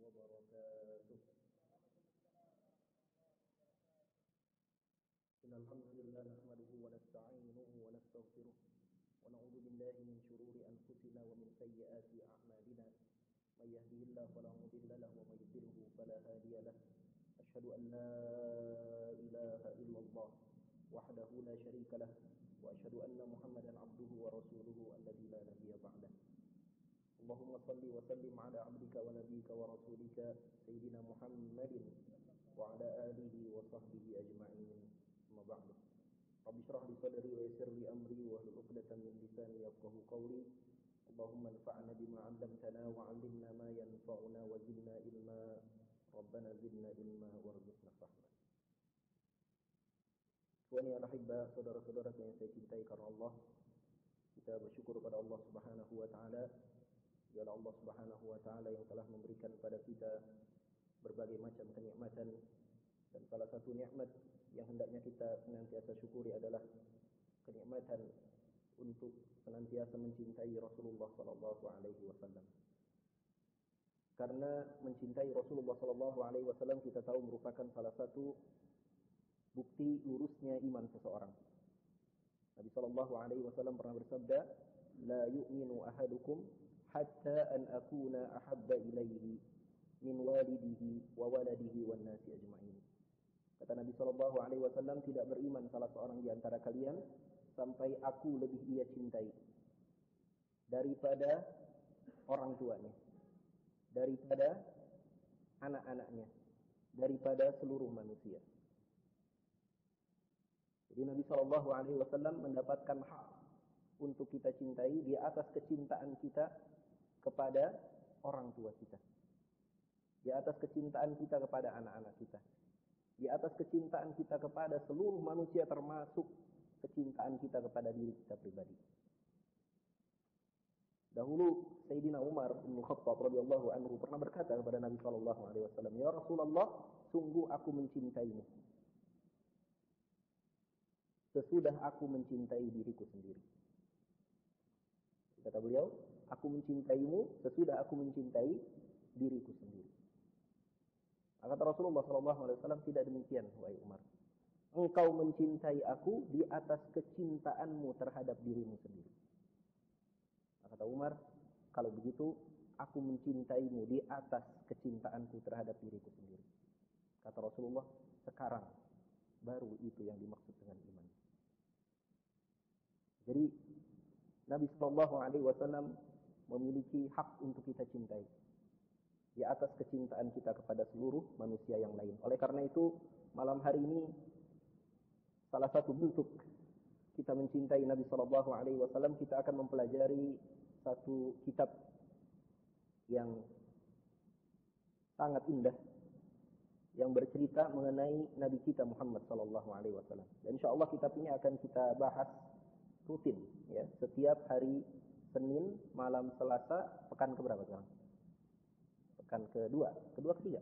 وبركاته. إن الحمد لله نحمده ونستعينه ونستغفره ونعوذ بالله من شرور أنفسنا ومن سيئات أعمالنا من يهده الله فلا مضل له ومن يضلل فلا هادي له أشهد أن لا إله إلا الله وحده لا شريك له وأشهد أن محمدا عبده ورسوله الذي لا نبي بعده. اللهم صل وسلم على عبدك ونبيك ورسولك سيدنا محمد وعلى آله وصحبه أجمعين. أما بعد. رب اشرح لي صدري ويسر لي أمري واحلل عقدة من لساني يفقهوا قولي. اللهم انفعنا بما علمتنا وعلمنا ما ينفعنا وزدنا علما. ربنا زدنا علما وارزقنا فهما. Ikhwani al-ahibba, saudara-saudara yang saya cintai karena Allah, kita bersyukur kepada Allah Subhanahu wa taala. Dialah Allah Subhanahu wa taala yang telah memberikan kepada kita berbagai macam kenikmatan, dan salah satu nikmat yang hendaknya kita senantiasa syukuri adalah kenikmatan untuk senantiasa mencintai Rasulullah sallallahu alaihi wasallam. Karena mencintai Rasulullah sallallahu alaihi wasallam kita tahu merupakan salah satu bukti lurusnya iman seseorang. Nabi sallallahu alaihi wasallam pernah bersabda, "La yu'minu ahadukum hatta an akuna ahabba ilaihi min walidihi wa waladihi wan nasi ajma'in." Kata Nabi sallallahu alaihi wasallam, tidak beriman salah seorang di antara kalian sampai aku lebih ia cintai daripada orang tuanya, daripada anak-anaknya, daripada seluruh manusia. Jadi Nabi sallallahu alaihi wasallam mendapatkan hak untuk kita cintai di atas kecintaan kita kepada orang tua kita, di atas kecintaan kita kepada anak-anak kita, di atas kecintaan kita kepada seluruh manusia, termasuk kecintaan kita kepada diri kita pribadi. Dahulu Sayyidina Umar bin Khattab radhiyallahu anhu pernah berkata kepada Nabi sallallahu alaihi wasallam, "Ya Rasulullah, sungguh aku mencintaimu sesudah aku mencintai diriku sendiri." Kata beliau, "Aku mencintaimu sesudah aku mencintai diriku sendiri." Kata Rasulullah SAW, "Tidak demikian, wahai Umar. Engkau mencintai aku di atas kecintaanmu terhadap dirimu sendiri." Kata Umar, "Kalau begitu, aku mencintaimu di atas kecintaanku terhadap diriku sendiri." Kata Rasulullah, "Sekarang baru itu yang dimaksud dengan iman." Jadi Nabi sallallahu alaihi wasallam memiliki hak untuk kita cintai di atas kecintaan kita kepada seluruh manusia yang lain. Oleh karena itu, malam hari ini salah satu bentuk kita mencintai Nabi sallallahu alaihi wasallam, kita akan mempelajari satu kitab yang sangat indah yang bercerita mengenai Nabi kita Muhammad sallallahu alaihi wasallam. Dan insyaallah kitab ini akan kita bahas rutin ya, setiap hari Senin malam Selasa pekan keberapa sekarang? Pekan ketiga.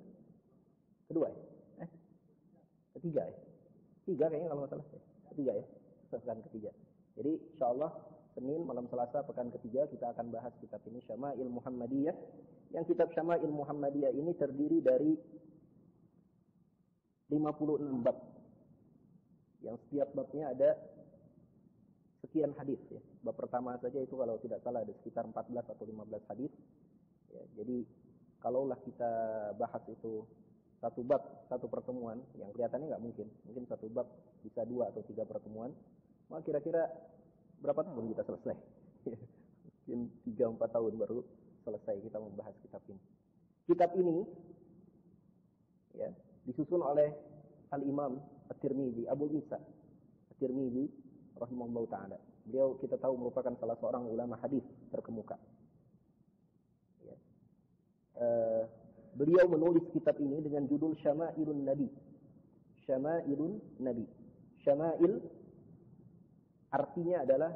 Ketiga ya. Tiga kayaknya kalau enggak salah ya. Ketiga ya. Pekan ketiga. Jadi insyaallah Senin malam Selasa pekan ketiga kita akan bahas kitab ini, Syama'il Muhammadiyah. Yang kitab Syama'il Muhammadiyah ini terdiri dari 56 bab. Yang setiap babnya ada sekian hadis ya. Bab pertama saja itu kalau tidak salah ada sekitar 14 atau 15 hadis. Ya, jadi kalaulah kita bahas itu satu bab, satu pertemuan, yang kelihatannya nggak mungkin. Mungkin satu bab bisa 2 atau 3 pertemuan. Maka kira-kira berapa tahun kita selesai? Mungkin 3-4 tahun baru selesai kita membahas kitab ini. Kitab ini ya, disusun oleh Al-Imam At-Tirmidzi, Abu Isa At-Tirmidzi rahimahullah ta'ala. Beliau kita tahu merupakan salah seorang ulama hadis terkemuka. Ya. Beliau menulis kitab ini dengan judul Syama'ilun Nabi. Syama'ilun Nabi. Syama'il artinya adalah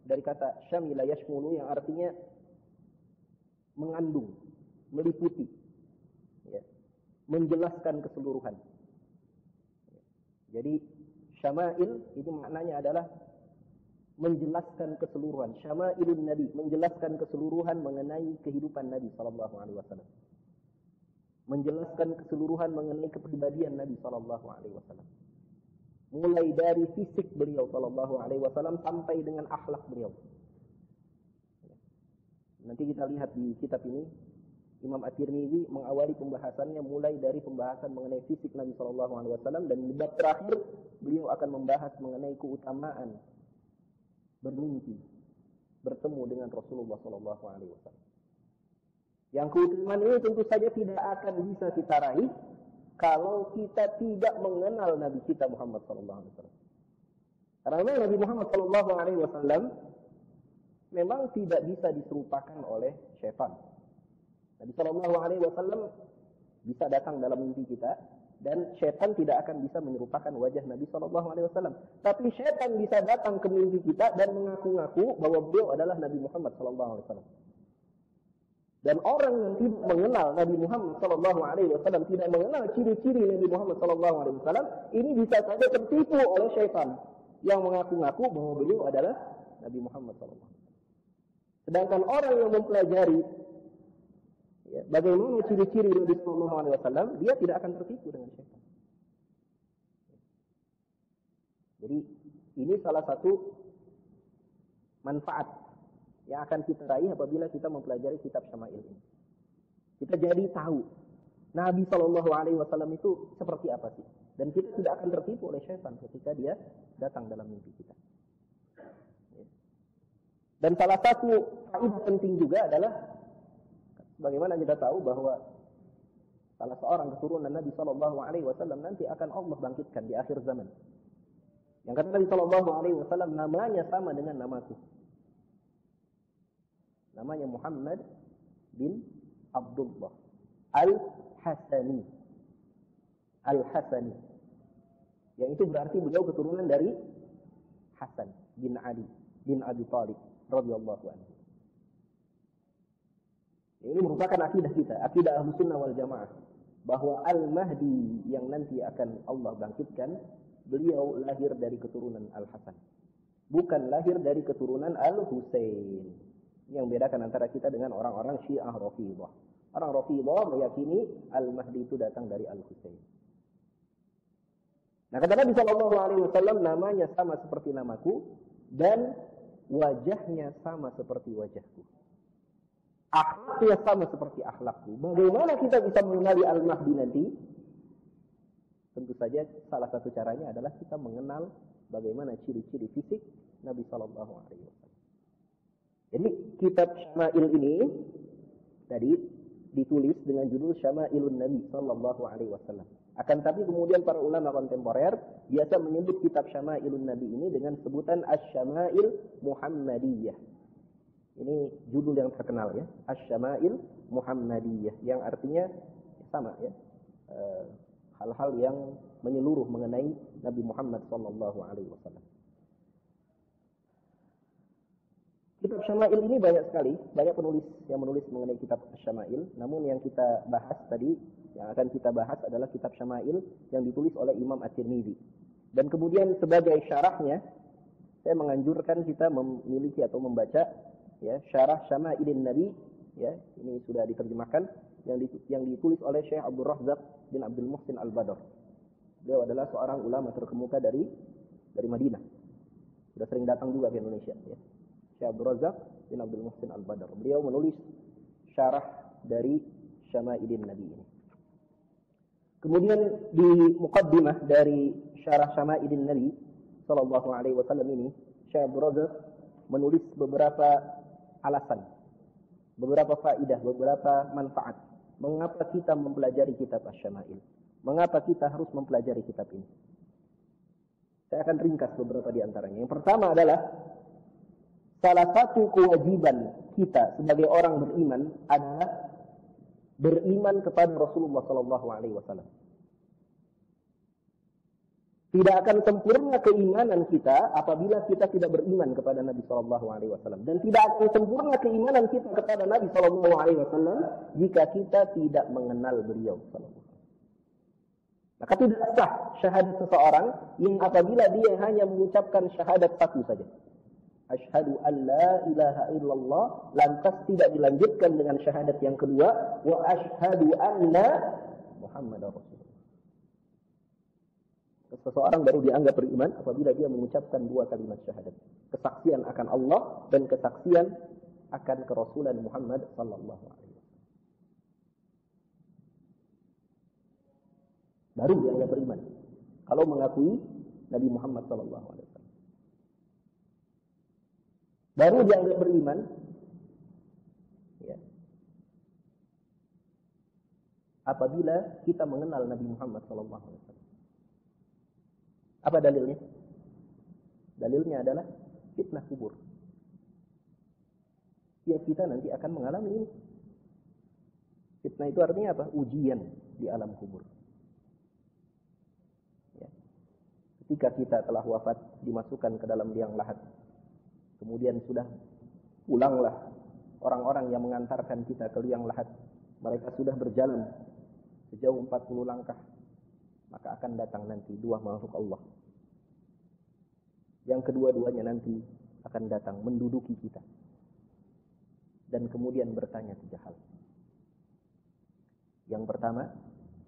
dari kata syamila yashmulu, yang artinya mengandung, meliputi, ya, menjelaskan keseluruhan. Ya. Jadi Syama'il ini maknanya adalah menjelaskan keseluruhan. Syama'ilun Nabi, menjelaskan keseluruhan mengenai kehidupan Nabi sallallahu alaihi wasallam. menjelaskan keseluruhan mengenai kepribadian Nabi sallallahu alaihi wasallam. Mulai dari fisik beliau sallallahu alaihi wasallam sampai dengan akhlak beliau. Nanti kita lihat di kitab ini, Imam At-Tirmidzi mengawali pembahasannya mulai dari pembahasan mengenai fisik Nabi sallallahu alaihi wasallam, dan di bab terakhir beliau akan membahas mengenai keutamaan bermimpi bertemu dengan Rasulullah sallallahu alaihi wasallam. Yang keutamaan ini tentu saja tidak akan bisa kita raih kalau kita tidak mengenal Nabi kita Muhammad sallallahu alaihi wasallam. Karena memang Nabi Muhammad sallallahu alaihi wasallam memang tidak bisa diserupakan oleh syaitan. Nabi sallallahu alaihi wasallam bisa datang dalam mimpi kita, dan syaitan tidak akan bisa menyerupakan wajah Nabi sallallahu alaihi wasallam. Tapi syaitan bisa datang ke mimpi kita dan mengaku-ngaku bahwa beliau adalah Nabi Muhammad sallallahu alaihi wasallam. Dan orang yang tidak mengenal Nabi Muhammad sallallahu alaihi wasallam, tidak mengenal ciri-ciri Nabi Muhammad sallallahu alaihi wasallam, ini bisa saja tertipu oleh syaitan yang mengaku-ngaku bahwa beliau adalah Nabi Muhammad sallallahu alaihi wasallam. Sedangkan orang yang mempelajari bagaimana ciri-ciri Nabi sallallahu alaihi wasallam, dia tidak akan tertipu dengan syaitan. Jadi ini salah satu manfaat yang akan kita raih apabila kita mempelajari kitab Syama'il ini. Kita jadi tahu Nabi sallallahu alaihi wasallam itu seperti apa sih, dan kita tidak akan tertipu oleh syaitan ketika dia datang dalam mimpi kita. Dan salah satu faedah penting juga adalah bagaimana kita tahu bahwa salah seorang keturunan Nabi sallallahu alaihi wasallam nanti akan Allah bangkitkan di akhir zaman. Yang kata Nabi sallallahu alaihi wasallam, namanya sama dengan namaku. Namanya Muhammad bin Abdullah Al-Hasani. Al-Hasani. Yang itu berarti beliau keturunan dari Hasan bin Ali bin Abi Thalib radhiyallahu anhu. Ini merupakan akidah kita, akidah Ahlussunnah wal Jamaah, bahwa Al-Mahdi yang nanti akan Allah bangkitkan, beliau lahir dari keturunan Al-Hasan. Bukan lahir dari keturunan Al-Husain. Yang membedakan antara kita dengan orang-orang Syiah Rafidhah. Orang Rafidhah meyakini Al-Mahdi itu datang dari Al-Husain. Nah, kata Nabi sallallahu alaihi wasallam, namanya sama seperti namaku dan wajahnya sama seperti wajahku. Akhlaknya sama seperti akhlakku. Bagaimana kita bisa mengenali Al-Mahdi nanti? Tentu saja salah satu caranya adalah kita mengenal bagaimana ciri-ciri fisik Nabi sallallahu alaihi wasallam. Jadi kitab Syama'il ini tadi ditulis dengan judul Syama'ilun Nabi sallallahu alaihi wasallam. Akan tapi kemudian para ulama kontemporer biasa menyebut kitab Syama'ilun Nabi ini dengan sebutan Asy-Syama'il Muhammadiyah. Ini judul yang terkenal ya, Asy-Syama'il Muhammadiyah, yang artinya sama ya. Hal-hal yang menyeluruh mengenai Nabi Muhammad sallallahu alaihi wasallam. Kitab Syama'il ini banyak sekali, banyak penulis yang menulis mengenai kitab Syama'il. Namun yang kita bahas tadi, yang akan kita bahas adalah kitab Syama'il yang ditulis oleh Imam At-Tirmidzi. Dan kemudian sebagai syarahnya, saya menganjurkan kita memiliki atau membaca ya syarah Syama'ilin Nabi, ya ini sudah diterjemahkan, yang ditulis oleh Syekh Abdul Razzaq bin Abdul Muhsin Al-Badr. Beliau adalah seorang ulama terkemuka dari Madinah. Sudah sering datang juga ke Indonesia ya. Syekh Abdul Razzaq bin Abdul Muhsin Al-Badr. Beliau menulis syarah dari Syama'ilin Nabi ini. Kemudian di muqaddimah dari syarah Syama'ilin Nabi sallallahu alaihi wasallam ini, Syekh Abdul Razzaq menulis beberapa alasan, beberapa faedah, beberapa manfaat mengapa kita mempelajari kitab Asy-Syama'il. Mengapa kita harus mempelajari kitab ini? Saya akan ringkas beberapa di antaranya. Yang pertama adalah salah satu kewajiban kita sebagai orang beriman adalah beriman kepada Rasulullah sallallahu alaihi wasallam. Tidak akan sempurna keimanan kita apabila kita tidak beriman kepada Nabi sallallahu alaihi wasallam, dan tidak akan sempurna keimanan kita kepada Nabi sallallahu alaihi wasallam jika kita tidak mengenal beliau sallallahu alaihi wasallam. Maka tidak sah syahadat seseorang yang apabila dia hanya mengucapkan syahadat satu saja. Asyhadu an la ilaha illallah, lantas tidak dilanjutkan dengan syahadat yang kedua, wa asyhadu anna Muhammadar Rasulullah. Seseorang baru dianggap beriman apabila dia mengucapkan dua kalimat syahadat. Kesaksian akan Allah dan kesaksian akan kerasulan Muhammad sallallahu alaihi wasallam. Baru dianggap beriman kalau mengakui Nabi Muhammad sallallahu alaihi wasallam. Baru dianggap beriman ya, apabila kita mengenal Nabi Muhammad sallallahu alaihi wasallam. Apa dalilnya? Dalilnya adalah fitnah kubur. Ya, kita nanti akan mengalami ini. Fitnah itu artinya apa? Ujian di alam kubur. Ya. Ketika kita telah wafat, dimasukkan ke dalam liang lahat. Kemudian sudah pulanglah orang-orang yang mengantarkan kita ke liang lahat. Mereka sudah berjalan sejauh 40 langkah. Maka akan datang nanti dua makhluk Allah. Yang kedua-duanya nanti akan datang menduduki kita. Dan kemudian bertanya 3 hal. Yang pertama,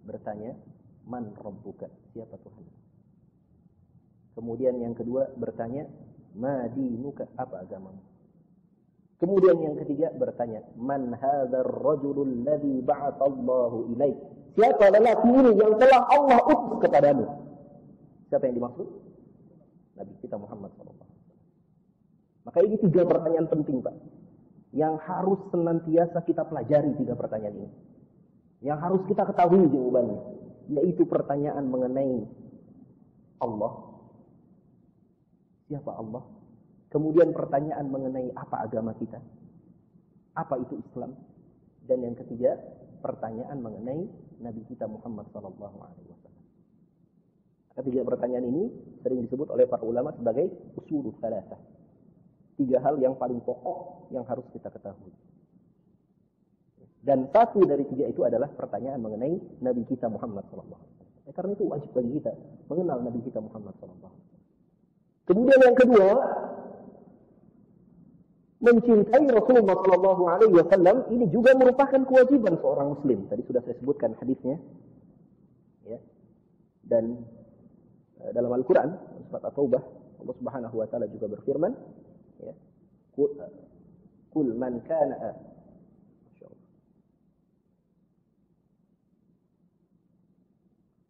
bertanya, Man Rabbuka? Siapa Tuhan? Kemudian yang kedua, bertanya, Ma dinuka? Apa agamamu? Kemudian yang ketiga, bertanya, Man hadzal rajulul ladzi ba'atsallahu ilaik? Siapa lelaki ini yang telah Allah utus kepadamu? Siapa yang dimaksud? Nabi kita Muhammad SAW. Maka ini 3 pertanyaan penting, Pak. Yang harus senantiasa kita pelajari 3 pertanyaan ini. Yang harus kita ketahui jawabannya. Yaitu pertanyaan mengenai Allah. Siapa Allah? Kemudian pertanyaan mengenai apa agama kita. Apa itu Islam? Dan yang ketiga, pertanyaan mengenai Nabi kita Muhammad SAW. Ketiga pertanyaan ini sering disebut oleh para ulama sebagai usulul salasah. 3 hal yang paling pokok yang harus kita ketahui. Dan satu dari 3 itu adalah pertanyaan mengenai Nabi kita Muhammad SAW. Karena itu wajib bagi kita mengenal Nabi kita Muhammad SAW. Kemudian yang kedua, mencintai Rasulullah SAW ini juga merupakan kewajiban seorang Muslim. Tadi sudah saya sebutkan hadisnya. Ya. Dan dalam Al-Quran, surat At-Taubah, Allah Subhanahu wa taala juga berfirman, ya. Qul man kana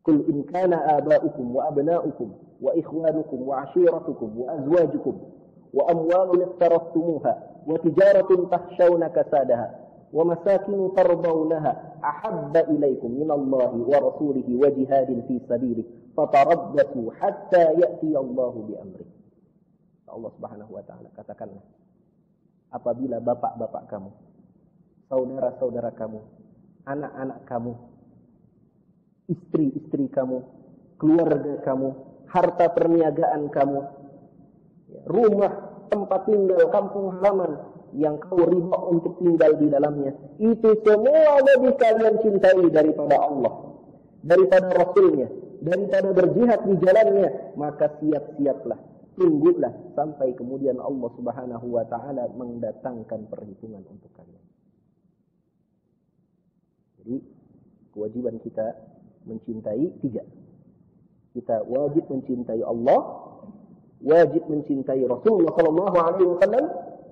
Qul in kana aba'ukum wa abna'ukum wa ikhwanukum wa 'ashiratukum wa azwajukum wa amwalun iqtaraftumuha wa tijaratun takhshawna kasadaha wa masakin tardawnaha ahabba ilaykum minallahi wa rasulihi wa jihadin fi sabilihi fatarabbasu hatta ya'ti Allahu bi amri. Allah Subhanahu wa taala katakanlah, apabila bapak-bapak kamu, saudara-saudara kamu, anak-anak kamu, istri-istri kamu, keluarga kamu, harta perniagaan kamu, rumah, tempat tinggal, kampung halaman yang kau ridha untuk tinggal di dalamnya, itu semua lebih kalian cintai daripada Allah, daripada Rasulnya, daripada berjihad di jalannya, maka siap-siaplah, tunggulah sampai kemudian Allah Subhanahu wa taala mendatangkan perhitungan untuk kalian. Jadi kewajiban kita mencintai 3. Kita wajib mencintai Allah, wajib mencintai Rasulullah sallallahu alaihi wasallam,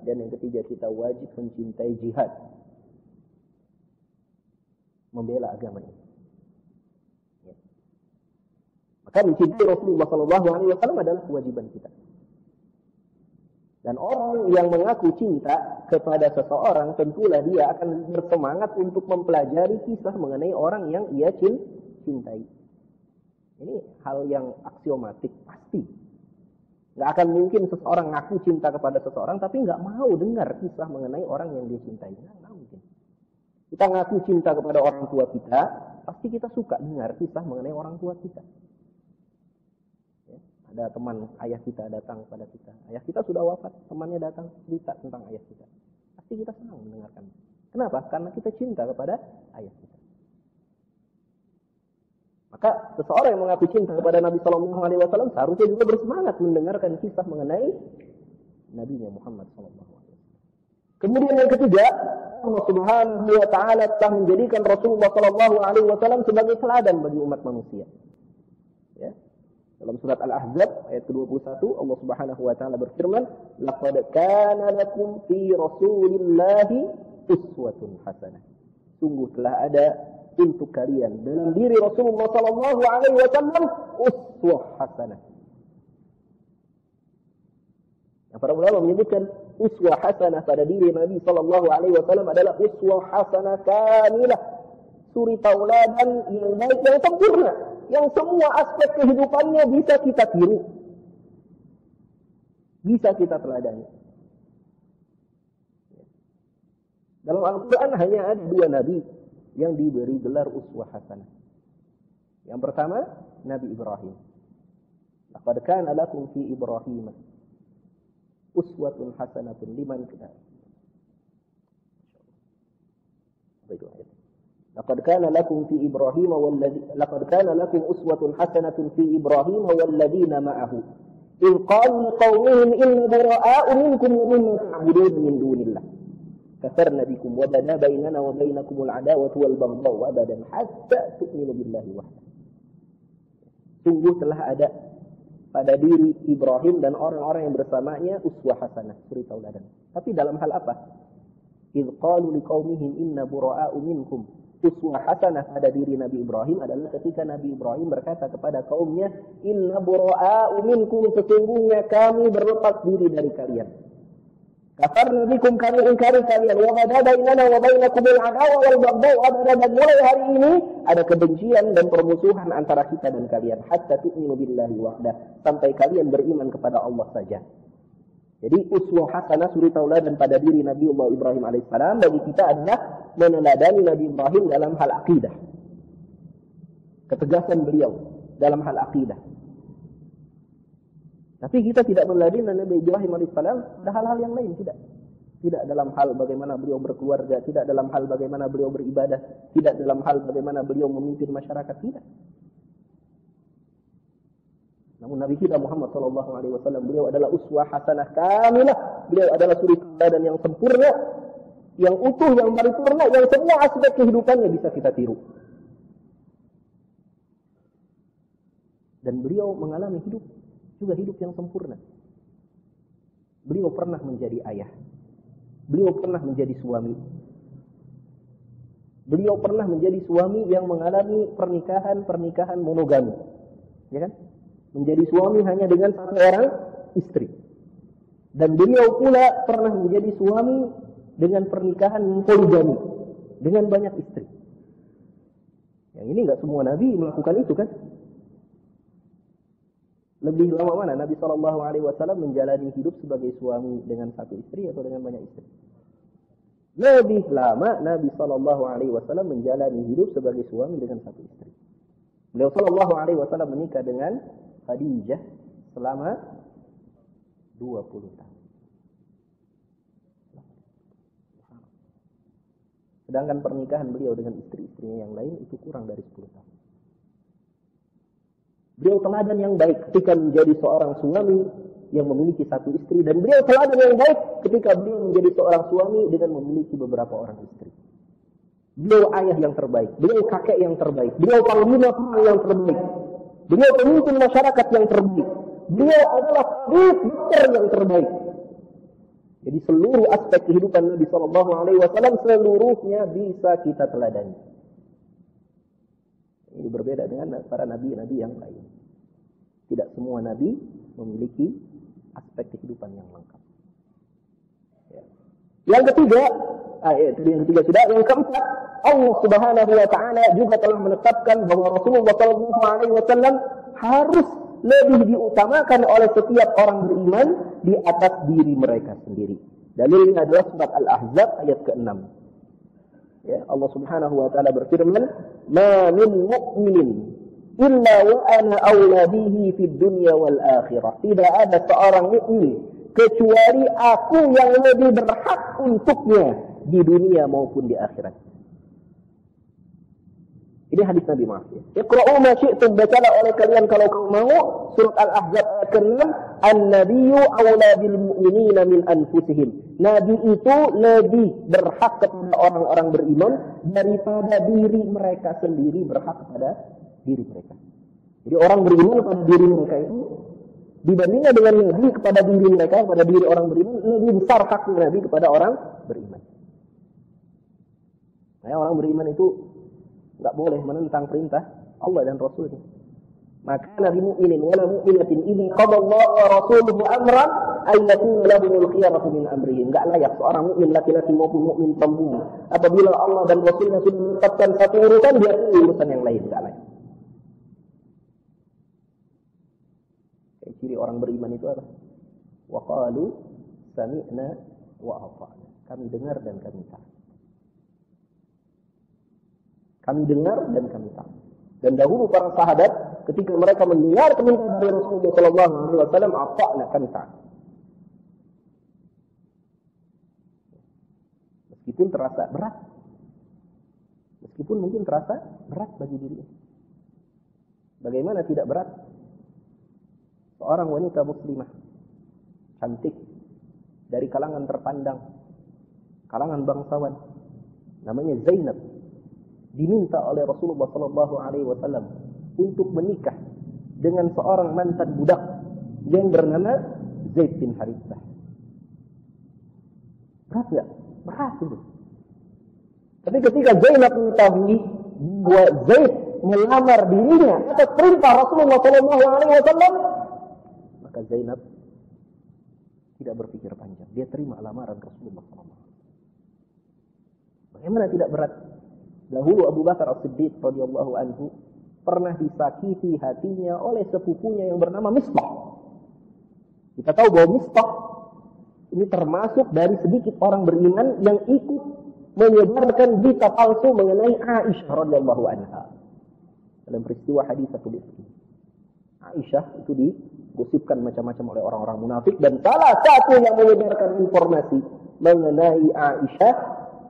dan yang ketiga kita wajib mencintai jihad, membela agama ini. Ya. Maka mencintai Rasulullah sallallahu alaihi wasallam adalah kewajiban kita. Dan orang yang mengaku cinta kepada seseorang, tentulah dia akan bersemangat untuk mempelajari kisah mengenai orang yang ia cintai. Ini hal yang aksiomatik, pasti. Gak akan mungkin seseorang ngaku cinta kepada seseorang, tapi gak mau dengar kisah mengenai orang yang dia cintai. Gak mungkin. Kita ngaku cinta kepada orang tua kita, pasti kita suka dengar kisah mengenai orang tua kita. Ada teman ayah kita datang pada kita. Ayah kita sudah wafat, temannya datang cerita tentang ayah kita. Pasti kita senang mendengarkan. Kenapa? Karena kita cinta kepada ayah kita. Maka seseorang yang mengaku cinta kepada Nabi Sallallahu Alaihi Wasallam seharusnya juga bersemangat mendengarkan kisah mengenai Nabi-Nya Muhammad sallallahu alaihi wasallam. Kemudian yang ketiga, Allah Subhanahu wa taala telah menjadikan Rasulullah sallallahu alaihi wasallam sebagai teladan bagi umat manusia. Ya. Dalam surat Al-Ahzab ayat ke-21 Allah Subhanahu wa taala berfirman, "Laqad kana lakum fi Rasulillahi uswatun hasanah." Sungguh telah ada untuk kalian dalam diri Rasulullah sallallahu alaihi wasallam uswah hasanah. Para ulama menyebutkan uswah hasanah pada diri Nabi sallallahu alaihi wasallam adalah uswah hasanah kamilah, suri tauladan yang baik yang sempurna, yang semua aspek kehidupannya bisa kita tiru, bisa kita teladani. Dalam Al-Quran hanya ada 2 nabi yang diberi gelar uswah hasanah. Yang pertama Nabi Ibrahim. Laqad kana lakum fi Ibrahim uswatun hasanatun liman kana. Laqad kana lakum fi Ibrahim laqad kana lakum uswatun hasanatun fi Ibrahim walladzina ma'ahu. إذ قالوا لقومهم إنا براء منكم ومما تعبدون من دون الله كفرنا بكم وبدا بيننا وبينكم العداوة والبغضاء أبدا حتى تؤمنوا بالله وحده. Sungguh telah ada pada diri Ibrahim dan orang-orang yang bersamanya uswah hasanah, suri tauladan. Tapi dalam hal apa? إذ قالوا لقومهم إنا براء منكم. Uswah hasanah pada diri Nabi Ibrahim adalah ketika Nabi Ibrahim berkata kepada kaumnya, "Inna bura'a'u minkum, sesungguhnya kami berlepas diri dari kalian. Kafarna bikum, kami ingkari kalian. Wa bada bainana wa bainakumul adawa wal baghdau abada." Dan mulai hari ini ada kebencian dan permusuhan antara kita dan kalian. Hatta tu'minu billahi wahdah, sampai kalian beriman kepada Allah saja. Jadi uswah hasanah, suri tauladan pada diri Nabi Allah Ibrahim alaihissalam bagi kita adalah meneladani Nabi Ibrahim dalam hal akidah. Ketegasan beliau dalam hal akidah. Tapi kita tidak meneladani Nabi Ibrahim alaihissalam dalam hal-hal yang lain, tidak. Tidak dalam hal bagaimana beliau berkeluarga, tidak dalam hal bagaimana beliau beribadah, tidak dalam hal bagaimana beliau memimpin masyarakat, tidak. Namun Nabi kita Muhammad SAW, beliau adalah uswah hasanah kamilah. Beliau adalah suri tauladan yang sempurna, yang utuh, yang paripurna, yang semua aspek kehidupannya bisa kita tiru. Dan beliau mengalami hidup yang sempurna. Beliau pernah menjadi ayah. Beliau pernah menjadi suami. Beliau pernah menjadi suami yang mengalami pernikahan monogami. Ya kan? Menjadi suami hanya dengan satu orang istri. Dan beliau pula pernah menjadi suami dengan pernikahan poligami, dengan banyak istri. Yang ini enggak semua nabi melakukan itu kan? Lebih lama mana Nabi SAW menjalani hidup sebagai suami dengan satu istri atau dengan banyak istri? Lebih lama Nabi SAW menjalani hidup sebagai suami dengan satu istri. Beliau SAW menikah dengan Khadijah selama 20 tahun. Sedangkan pernikahan beliau dengan istri-istrinya yang lain itu kurang dari 10 tahun. Beliau teladan yang baik ketika menjadi seorang suami yang memiliki satu istri, dan beliau teladan yang baik ketika beliau menjadi seorang suami dengan memiliki beberapa orang istri. Beliau ayah yang terbaik, beliau kakek yang terbaik, beliau panglima perang yang terbaik, beliau pemimpin masyarakat yang terbaik, beliau adalah dokter yang terbaik. Jadi seluruh aspek kehidupan Nabi SAW seluruhnya bisa kita teladani. Ini berbeda dengan para nabi-nabi yang lain. Tidak semua nabi memiliki aspek kehidupan yang lengkap. Ya. Yang ketiga sudah. Yang keempat, Allah Subhanahu wa taala juga telah menetapkan bahwa Rasulullah SAW harus lebih diutamakan oleh setiap orang beriman di atas diri mereka sendiri. Dalilnya adalah surat Al-Ahzab ayat ke-6. Ya, Allah Subhanahu wa taala berfirman, "Ma min mu'minin illa wa ana awla bihi fid dunya wal akhirah." Tidak ada seorang mukmin kecuali aku yang lebih berhak untuknya di dunia maupun di akhirat. Ini hadis Nabi, maaf ya. Iqra'u ma syi'tum, bacalah oleh kalian kalau kamu mau, surat Al-Ahzab ayat ke-6, An-nabiyyu aula bil mu'minina min anfusihim. Nabi itu lebih berhak kepada orang-orang beriman daripada diri mereka sendiri berhak kepada diri mereka. Jadi orang beriman kepada diri mereka itu dibandingkan dengan Nabi kepada diri mereka, kepada diri orang beriman, lebih besar haknya Nabi kepada orang beriman. Nah, orang beriman itu enggak boleh menentang perintah Allah dan Rasulnya. Maka Nabi mu'minin wala mu'minatin idza qadallahu wa rasuluhu amran ay yakuna lahumul khiyaratu min amrihim. Enggak layak seorang mukmin laki-laki maupun mukmin perempuan apabila Allah dan Rasulnya sudah menetapkan satu urusan dia pilih urusan yang lain, enggak layak. Ciri orang beriman itu apa? Wa qalu sami'na wa ata'na. Kami dengar dan kami taat. Kami dengar dan kami taat. Dan dahulu para sahabat ketika mereka mendengar perintah dari Rasulullah sallallahu alaihi wasallam, ata'na, kami taat. Meskipun terasa berat. Meskipun mungkin terasa berat bagi dirinya. Bagaimana tidak berat? Seorang wanita muslimah cantik dari kalangan terpandang, kalangan bangsawan, namanya Zainab, diminta oleh Rasulullah sallallahu alaihi wasallam untuk menikah dengan seorang mantan budak yang bernama Zaid bin Harithah. Berat enggak? Berat itu. Tapi ketika Zainab mengetahui bahwa Zaid melamar dirinya atas perintah Rasulullah sallallahu alaihi wasallam, maka Zainab tidak berpikir panjang. Dia terima lamaran Rasulullah SAW. Bagaimana tidak berat? Dahulu Abu Bakar As-Siddiq radhiyallahu anhu pernah disakiti hatinya oleh sepupunya yang bernama Mistah. Kita tahu bahwa Mistah ini termasuk dari sedikit orang beriman yang ikut menyebarkan berita palsu mengenai Aisyah radhiyallahu anha. Dalam peristiwa hadisatul ifk. Aisyah itu digosipkan macam-macam oleh orang-orang munafik, dan salah satu yang menyebarkan informasi mengenai Aisyah,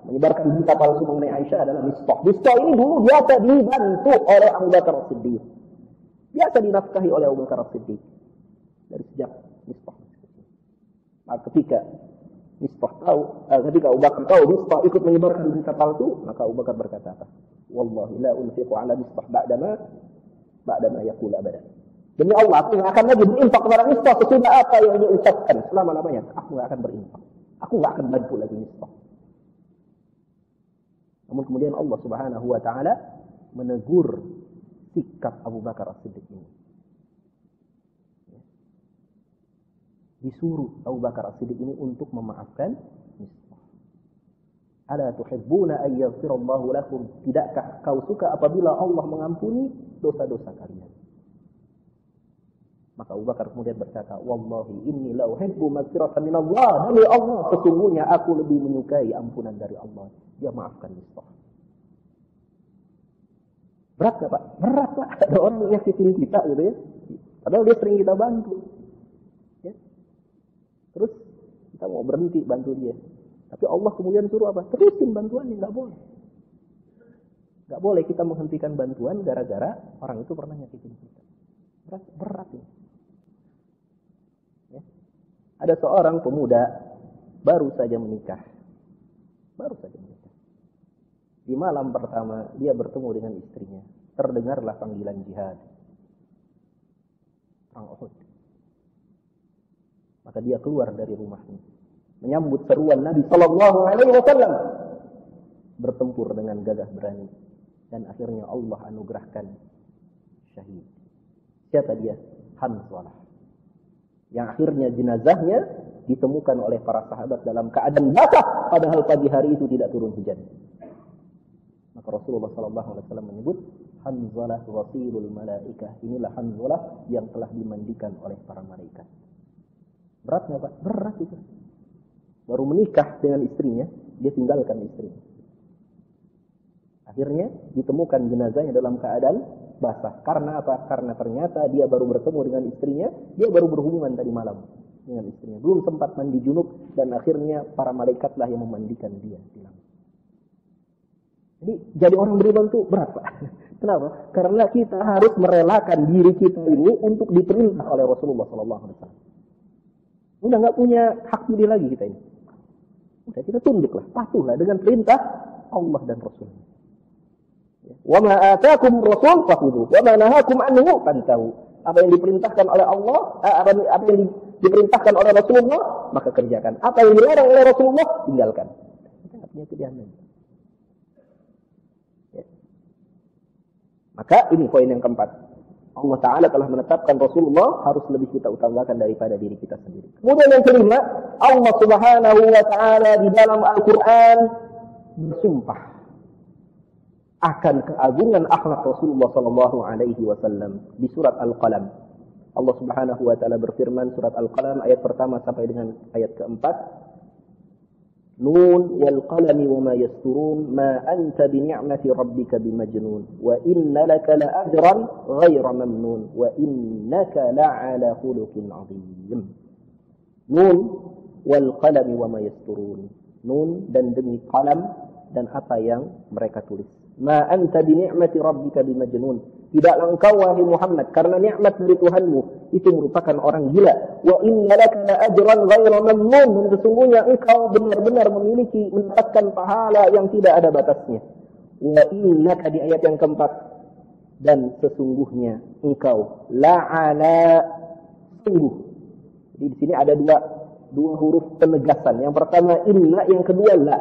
menyebarkan berita palsu mengenai Aisyah adalah Mistah. Mistah ini dulu biasa dibantu oleh Abu Bakar As-Siddiq. Biasa dinafkahi oleh Abu Bakar As-Siddiq dari sejak Mistah. Nah, ketika Abu Bakar tahu Mistah ikut menyebarkan berita palsu, maka Abu Bakar berkata apa? Wallahi la unfiqu ala Mistah ba'dama yaqul abada. Demi Allah, aku tidak akan lagi berinfak kepada Mistah sesudah apa yang dia ucapkan selama-lamanya. Aku tidak akan berinfak. Aku tidak akan bantu lagi Mistah. Namun kemudian Allah Subhanahu wa taala menegur sikap Abu Bakar As-Siddiq ini. Disuruh Abu Bakar As-Siddiq ini untuk memaafkan Mistah. Ala tuhibbuna an yaghfirallahu lakum? Tidakkah kau suka apabila Allah mengampuni dosa-dosa kalian? Maka Abu Bakar kemudian berkata, wallahi inni la uhibbu maghfiratan min Allah. Demi Allah, sesungguhnya aku lebih menyukai ampunan dari Allah. Dia maafkan Mistah. Berat gak Pak? Berat Pak. Ada orang yang nyakitin kita gitu ya. Padahal dia sering kita bantu. Ya. Terus kita mau berhenti bantu dia. Tapi Allah kemudian suruh apa? Terusin bantuannya, gak boleh. Gak boleh kita menghentikan bantuan gara-gara orang itu pernah nyakitin kita. Berat ya. Ya. Ada seorang pemuda baru saja menikah. Di malam pertama dia bertemu dengan istrinya. Terdengarlah panggilan jihad. Perang Uhud. Maka dia keluar dari rumahnya, menyambut seruan Nabi sallallahu alaihi wasallam, bertempur dengan gagah berani, dan akhirnya Allah anugerahkan syahid. Siapa dia? Hanzalah. Yang akhirnya jenazahnya ditemukan oleh para sahabat dalam keadaan basah, padahal pagi hari itu tidak turun hujan. Maka Rasulullah sallallahu alaihi wasallam menyebut Hanzalah ghasilul malaikah. Inilah Hanzalah yang telah dimandikan oleh para malaikat. Berat enggak Pak? Berat itu. Baru menikah dengan istrinya, dia tinggalkan istrinya. Akhirnya ditemukan jenazahnya dalam keadaan basah. Karena apa? Karena ternyata dia baru bertemu dengan istrinya, dia baru berhubungan tadi malam dengan istrinya. Belum sempat mandi junub, dan akhirnya para malaikatlah yang memandikan dia. Jadi orang beriman itu berat Pak. Kenapa? Karena kita harus merelakan diri kita ini untuk diperintah oleh Rasulullah SAW. Udah nggak punya hak pilih lagi kita ini. Udah kita tunduklah, patuhlah dengan perintah Allah dan Rasul. Wa ma ataakum rasul fakhudhu wa ma nahakum anhu fantahu. Apa yang diperintahkan oleh Allah, apa yang diperintahkan oleh Rasulullah, maka kerjakan. Apa yang dilarang oleh Rasulullah, tinggalkan. Kita nggak punya pilihan lagi. Ya. Maka ini poin yang keempat. Allah Ta'ala telah menetapkan Rasulullah harus lebih kita utamakan daripada diri kita sendiri. Kemudian yang kelima, Allah Subhanahu wa Ta'ala di dalam Al-Quran bersumpah akan keagungan akhlak Rasulullah Sallallahu Alaihi Wasallam di surat Al-Qalam. Allah Subhanahu wa Ta'ala berfirman surat Al-Qalam ayat pertama sampai dengan ayat keempat. Nun wal qalami wa ma yasturun ma anta bi ni'mati rabbika bimajnun wa inna laka la ajran ghayra mamnun wa innaka la ala khuluqin 'azim. Nun wal qalami wa ma yasturun. Nun dan demi qalam dan apa yang mereka tulis. Ma anta bi ni'mati rabbika bimajnun. Tidaklah engkau wahai Muhammad karena nikmat dari Tuhanmu itu merupakan orang gila. Wa inna laka la ajran ghayra mamnun, dan sesungguhnya engkau benar-benar mendapatkan pahala yang tidak ada batasnya. Wa innaka di ayat yang keempat, dan sesungguhnya engkau la ala sungguh. Jadi di sini ada dua huruf penegasan. Yang pertama inna, yang kedua la.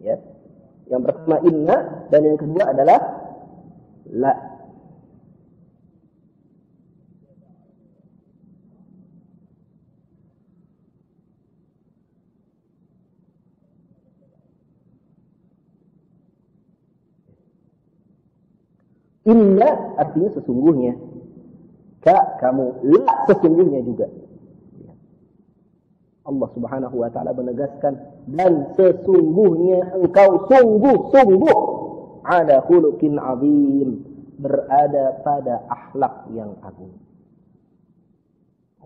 Ya. Yang pertama inna dan yang kedua adalah la. Inna artinya sesungguhnya. Ka kamu, la sesungguhnya juga. Allah Subhanahu wa Ta'ala menegaskan, dan sesungguhnya engkau sungguh-sungguh ada khuluqin azim, berada pada akhlak yang agung.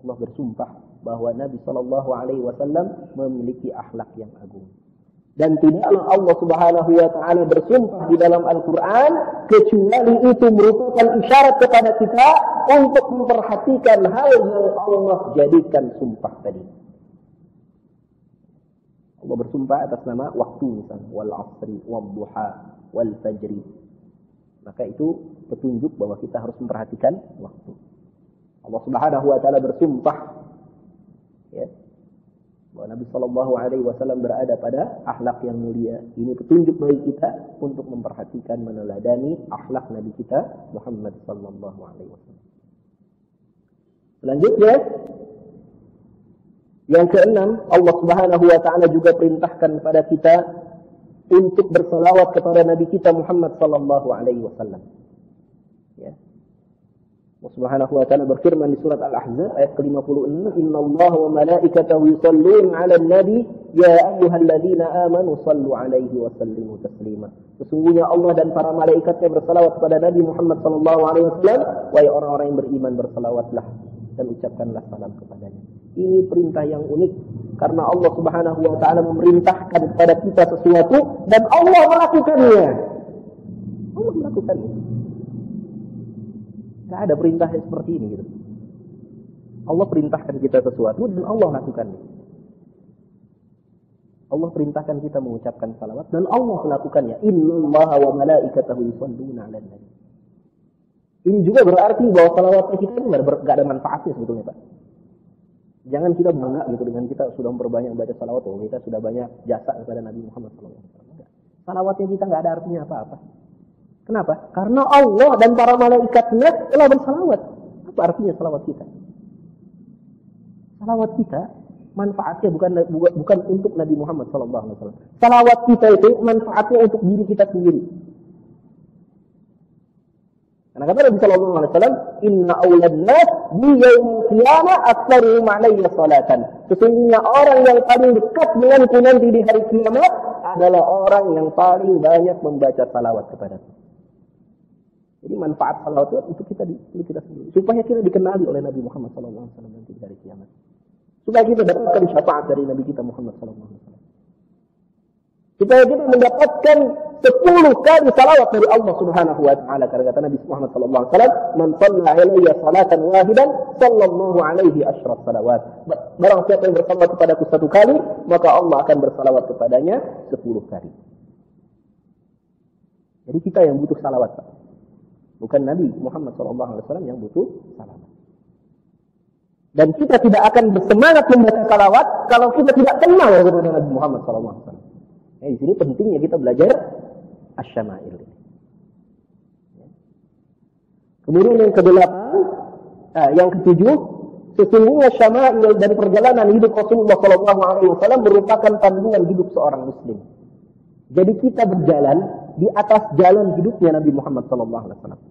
Allah bersumpah bahwa Nabi sallallahu alaihi wasallam memiliki akhlak yang agung. Dan tidaklah Allah Subhanahu wa Ta'ala bersumpah di dalam Al-Qur'an kecuali itu merupakan isyarat kepada kita untuk memperhatikan hal yang Allah jadikan sumpah tadi. Allah bersumpah atas nama waktu misalnya, wal asri, wal duha, wal fajri. Maka itu petunjuk bahwa kita harus memperhatikan waktu. Allah Subhanahu wa Ta'ala bersumpah ya, bahwa Nabi sallallahu alaihi wasallam berada pada akhlak yang mulia. Ini petunjuk bagi kita untuk memperhatikan, meneladani akhlak Nabi kita Muhammad sallallahu alaihi wasallam. Selanjutnya yang keenam, Allah Subhanahu wa Ta'ala juga perintahkan kepada kita untuk berselawat kepada Nabi kita Muhammad sallallahu alaihi wasallam. Ya. Allah Subhanahu wa Ta'ala berfirman di surat Al-Ahzab ayat ke-56, "Innallaha wa malaikatahu yusholluna 'alan nabi, ya ayyuhalladzina amanu shallu 'alaihi wa sallimu taslima." Sesungguhnya Allah dan para malaikatnya berselawat kepada Nabi Muhammad sallallahu alaihi wasallam, wahai orang-orang yang beriman berselawatlah dan ucapkanlah salam kepadanya. Ini perintah yang unik karena Allah Subhanahu wa Ta'ala memerintahkan kepada kita sesuatu dan Allah melakukannya. Allah melakukannya. Tidak ada perintah yang seperti ini gitu. Allah perintahkan kita sesuatu dan Allah lakukannya. Allah perintahkan kita mengucapkan salawat dan Allah melakukannya. Innallaha wa malaikatahu yusholluna 'alan nabi. Ini juga berarti bahwa salawatnya kita ini enggak ada manfaatnya sebetulnya, Pak. Jangan kita bangga gitu dengan kita sudah memperbanyak baca salawat, kita sudah banyak jasa kepada Nabi Muhammad SAW. Salawatnya kita enggak ada artinya apa-apa. Kenapa? Karena Allah dan para malaikatnya telah bersalawat. Apa artinya salawat kita? Salawat kita manfaatnya bukan untuk Nabi Muhammad SAW. Salawat kita itu manfaatnya untuk diri kita sendiri. Karena kata Nabi sallallahu alaihi wasallam, "Inna awlan nas bi yaumil qiyamah aktsaruhum 'alayya salatan." Sesungguhnya orang yang paling dekat denganku nanti di hari kiamat adalah orang yang paling banyak membaca salawat kepadaku. Jadi manfaat salawat itu untuk kita sendiri, supaya kita dikenali oleh Nabi Muhammad sallallahu alaihi wasallam nanti di hari kiamat. Supaya kita dapatkan syafaat dari Nabi kita Muhammad sallallahu alaihi wasallam. Supaya kita mendapatkan 10 kali salawat dari Allah Subhanahu wa taala. Karena kata Nabi Muhammad sallallahu alaihi wasallam, "Man shalla alayya salatan wahidan, sallallahu alaihi asyra salawat." Barang siapa yang bersalawat kepadaku 1 kali, maka Allah akan bersalawat kepadanya 10 kali. Jadi kita yang butuh salawat, Pak. Bukan Nabi Muhammad sallallahu alaihi wasallam yang butuh salawat. Dan kita tidak akan bersemangat membaca salawat kalau kita tidak kenal kepada Nabi Muhammad sallallahu alaihi wasallam. Di sini pentingnya kita belajar asy-syama'il. Kemudian yang ketujuh, sesungguhnya syama'il dari perjalanan hidup Rasulullah sallallahu alaihi wasallam merupakan panduan hidup seorang muslim. Jadi kita berjalan di atas jalan hidupnya Nabi Muhammad sallallahu alaihi wasallam.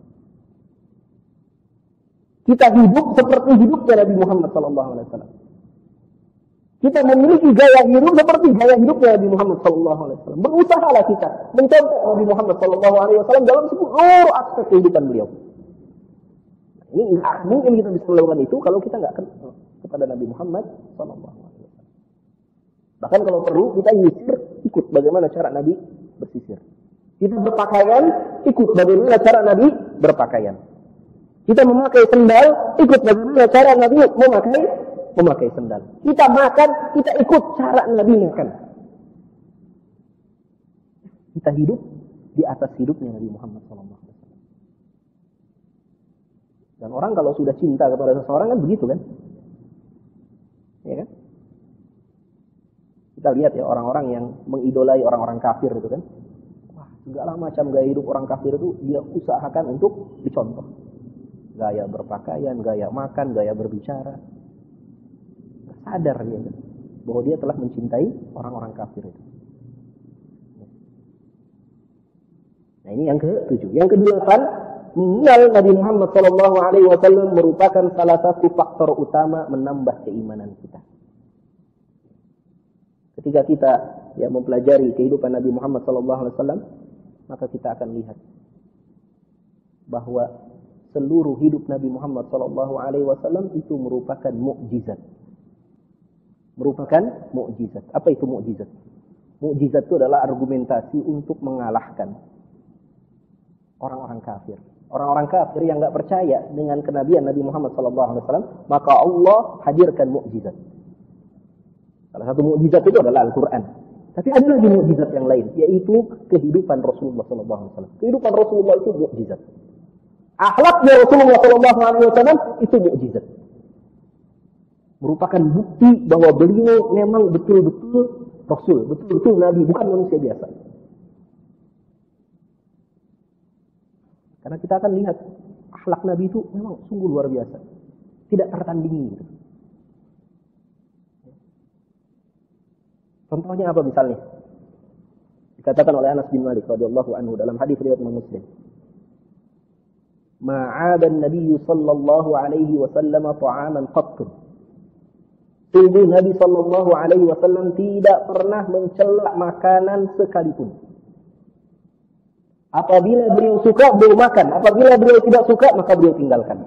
Kita hidup seperti hidupnya Nabi Muhammad sallallahu alaihi wasallam. Kita memiliki gaya hidup seperti gaya hidupnya Nabi Muhammad sallallahu alaihi wasallam. Berusahalah kita mencontoh Nabi Muhammad sallallahu alaihi wasallam dalam seluruh aspek kehidupan beliau. Ini enggak mungkin kita bisa melakukan itu kalau kita enggak kenal kepada Nabi Muhammad sallallahu alaihi wasallam. Bahkan kalau perlu kita nyisir, ikut bagaimana cara Nabi bersisir. Kita berpakaian, ikut bagaimana cara Nabi berpakaian. Kita memakai sendal, ikut bagaimana cara Nabi memakai sendal. Kita makan, kita ikut cara Nabi makan. Kita hidup di atas hidupnya Nabi Muhammad SAW. Dan orang kalau sudah cinta kepada seseorang kan begitu kan? Ya kan? Kita lihat ya orang-orang yang mengidolai orang-orang kafir itu kan. Wah, segala macam gaya hidup orang kafir itu dia usahakan untuk dicontoh. Gaya berpakaian, gaya makan, gaya berbicara. Sadar dia kan, bahwa dia telah mencintai orang-orang kafir itu. Nah ini yang ke-7. Yang ke-8, mengenal Nabi Muhammad SAW merupakan salah satu faktor utama menambah keimanan kita. Ketika kita mempelajari kehidupan Nabi Muhammad SAW, maka kita akan lihat bahwa seluruh hidup Nabi Muhammad SAW itu merupakan mukjizat. Merupakan mukjizat. Apa itu mukjizat? Mukjizat itu adalah argumentasi untuk mengalahkan orang-orang kafir. Orang-orang kafir yang enggak percaya dengan kenabian Nabi Muhammad SAW, maka Allah hadirkan mukjizat. Salah satu mukjizat itu adalah Al-Quran. Tapi ada lagi mukjizat yang lain, yaitu kehidupan Rasulullah SAW. Kehidupan Rasulullah itu mukjizat. Akhlaknya Rasulullah SAW itu mukjizat. Merupakan bukti bahwa beliau memang betul-betul Rasul, betul-betul Nabi, bukan manusia biasa. Karena kita akan lihat akhlak Nabi itu memang sungguh luar biasa, tidak tertandingi. Contohnya apa misalnya? Dikatakan oleh Anas bin Malik radhiyallahu anhu dalam hadis riwayat Muslim. Ma'adan Nabi sallallahu alaihi wasallam ta'aman qatt. Sungguh Nabi sallallahu alaihi wasallam tidak pernah mencela makanan sekalipun. Apabila beliau suka, beliau makan. Apabila beliau tidak suka, maka beliau tinggalkan.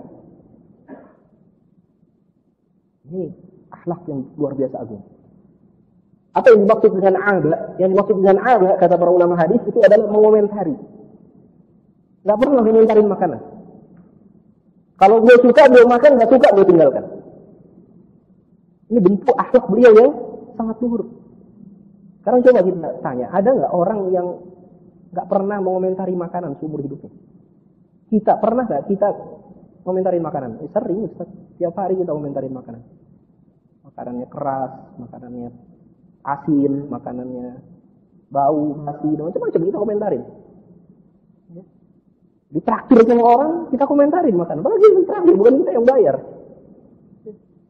Ini akhlak yang luar biasa agung. Apa yang dimaksud dengan aba? Yang dimaksud dengan aba, kata para ulama hadis, itu adalah mengomentari. Nggak pernah komentarin makanan. Kalau beliau suka, beliau makan. Nggak suka, beliau tinggalkan. Ini bentuk akhlak beliau yang sangat luhur. Sekarang coba kita tanya, ada nggak orang yang nggak pernah mengomentari makanan seumur hidupnya? Kita pernah nggak kita komentari makanan? Sering, Ustaz. Tiap hari kita komentari makanan. Makanannya keras, makanannya asin, makanannya bau, asin, macam-macam kita komentarin. Ditraktir sama orang, kita komentarin makanan. Padahal kita traktir, bukan kita yang bayar.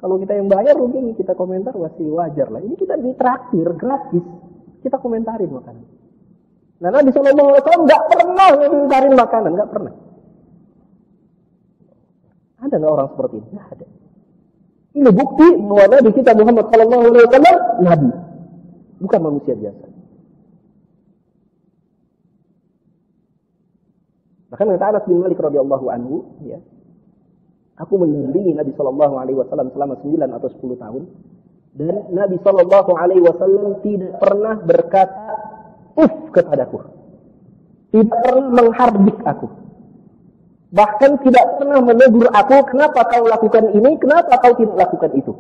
Kalau kita yang bayar mungkin kita komentar masih wajar lah. Ini kita ditraktir gratis, kita komentarin makanan. Nah, Nabi SAW nggak pernah komentarin makanan, nggak pernah. Ada nggak orang seperti ini? Nggak ada. Ini bukti bahwa Nabi kita Muhammad SAW Nabi, bukan manusia biasa. Bahkan kata Anas bin Malik radhiyallahu anhu, ya, aku mendampingi Nabi sallallahu alaihi wasallam selama 9 atau 10 tahun, dan Nabi sallallahu alaihi wasallam tidak pernah berkata uf kepadaku. tidak pernah menghardik aku. Bahkan tidak pernah menegur aku, kenapa kau lakukan ini, kenapa kau tidak lakukan itu.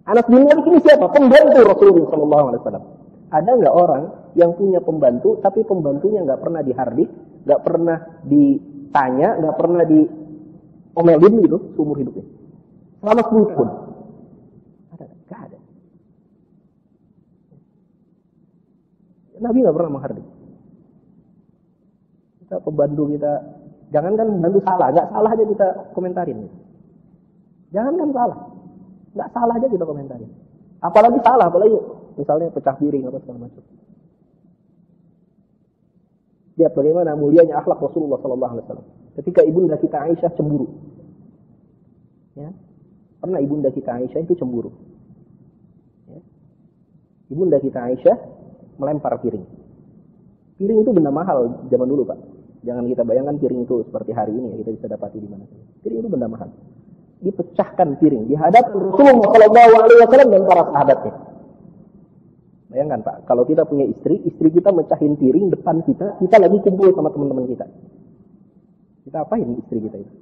Anas bin Malik ini siapa? Pembantu Rasulullah SAW. Ada nggak orang yang punya pembantu, tapi pembantunya nggak pernah dihardik, nggak pernah ditanya, nggak pernah diomelin gitu, seumur hidupnya? Selama 10 tahun. Ada? Nggak ada. Nabi nggak pernah menghardik. Kita pembantu kita, jangankan pembantu salah, nggak salah aja kita komentarin. Jangankan salah, nggak salah aja kita komentarin. Apalagi salah, apalagi misalnya pecah piring atau segala macam. Lihat bagaimana mulianya akhlak Rasulullah SAW. Ketika ibunda kita Aisyah cemburu, ya, pernah ibunda kita Aisyah itu cemburu. Ya. Ibunda kita Aisyah melempar piring. Piring itu benda mahal zaman dulu, Pak. Jangan kita bayangkan piring itu seperti hari ini ya, kita bisa dapati di mana saja. Piring itu benda mahal. Dipecahkan piring di hadapan Rasulullah SAW dan para sahabatnya. Bayangkan Pak, kalau kita punya istri kita mecahin piring depan kita, kita lagi kumpul sama teman-teman kita. Kita apain istri kita itu?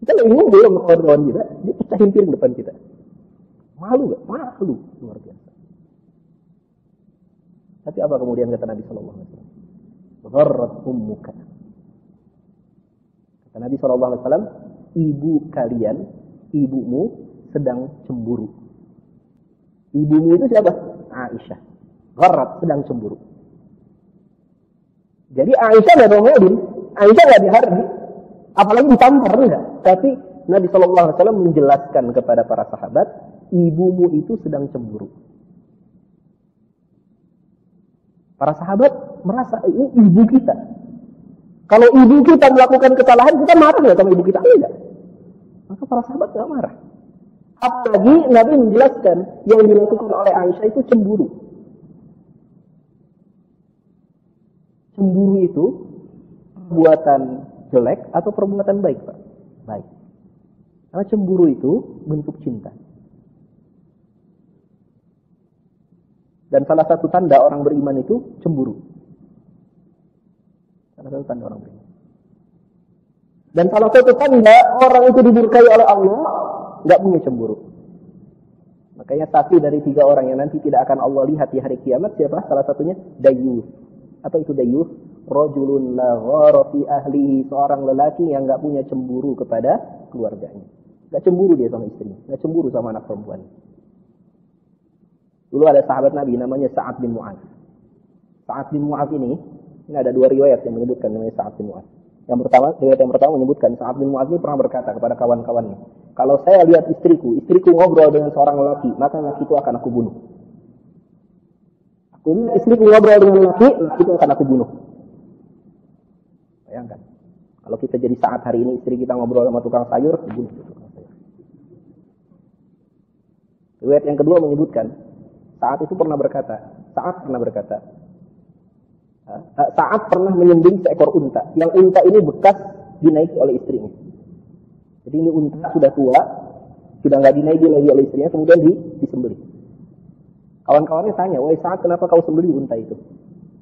Kita lagi ngumpul sama kawan-kawan kita, dia pecahin piring depan kita. Malu gak? Malu, luar biasa. Tapi apa kemudian kata Nabi SAW? Gharrat ummuka. Kata Nabi SAW, ibu kalian, ibumu sedang cemburu. Ibumu itu siapa? Aisyah. Gharrat, sedang cemburu. Jadi Aisyah gak ngomelin, Aisyah gak dihardik, apalagi ditampar enggak. Tapi Nabi SAW menjelaskan kepada para sahabat, ibumu itu sedang cemburu. Para sahabat merasa ini ibu kita. Kalau ibu kita melakukan kesalahan, kita marah nggak sama ibu kita? Enggak. Maka para sahabat nggak marah. Apalagi Nabi menjelaskan yang dilakukan oleh Aisyah itu cemburu. Cemburu itu perbuatan jelek atau perbuatan baik, Pak? Baik. Karena cemburu itu bentuk cinta. Dan salah satu tanda orang beriman itu cemburu. Salah satu tanda orang beriman. Dan salah satu tanda orang itu dimurkai oleh Allah, nggak punya cemburu. Makanya satu dari 3 orang yang nanti tidak akan Allah lihat di hari kiamat, siapa? Salah satunya dayyus. Apa itu dayyus? Rajulun la ghara fi ahlihi, seorang lelaki yang nggak punya cemburu kepada keluarganya. Nggak cemburu dia sama istrinya, nggak cemburu sama anak perempuannya. Dulu ada sahabat Nabi namanya Sa'ad bin Mu'adz. Sa'ad bin Mu'adz ini ada 2 riwayat yang menyebutkan namanya Sa'ad bin Mu'adz. Riwayat yang pertama menyebutkan Sa'ad bin Mu'adz ini pernah berkata kepada kawan-kawannya, kalau saya lihat istriku ngobrol dengan seorang lelaki, maka lelaki itu akan aku bunuh. Aku lihat istriku ngobrol dengan lelaki itu akan aku bunuh. Bayangkan, kalau kita jadi Sa'ad hari ini, istri kita ngobrol sama tukang sayur, dibunuh tukang sayur. Riwayat yang kedua menyebutkan Sa'ad pernah berkata, Sa'ad pernah menyembelih seekor unta. Yang unta ini bekas dinaiki oleh istrinya. Jadi ini unta sudah tua, sudah nggak dinaiki lagi oleh istrinya, kemudian disembelih. Kawan-kawannya tanya, wahai Sa'ad, kenapa kau sembelih unta itu?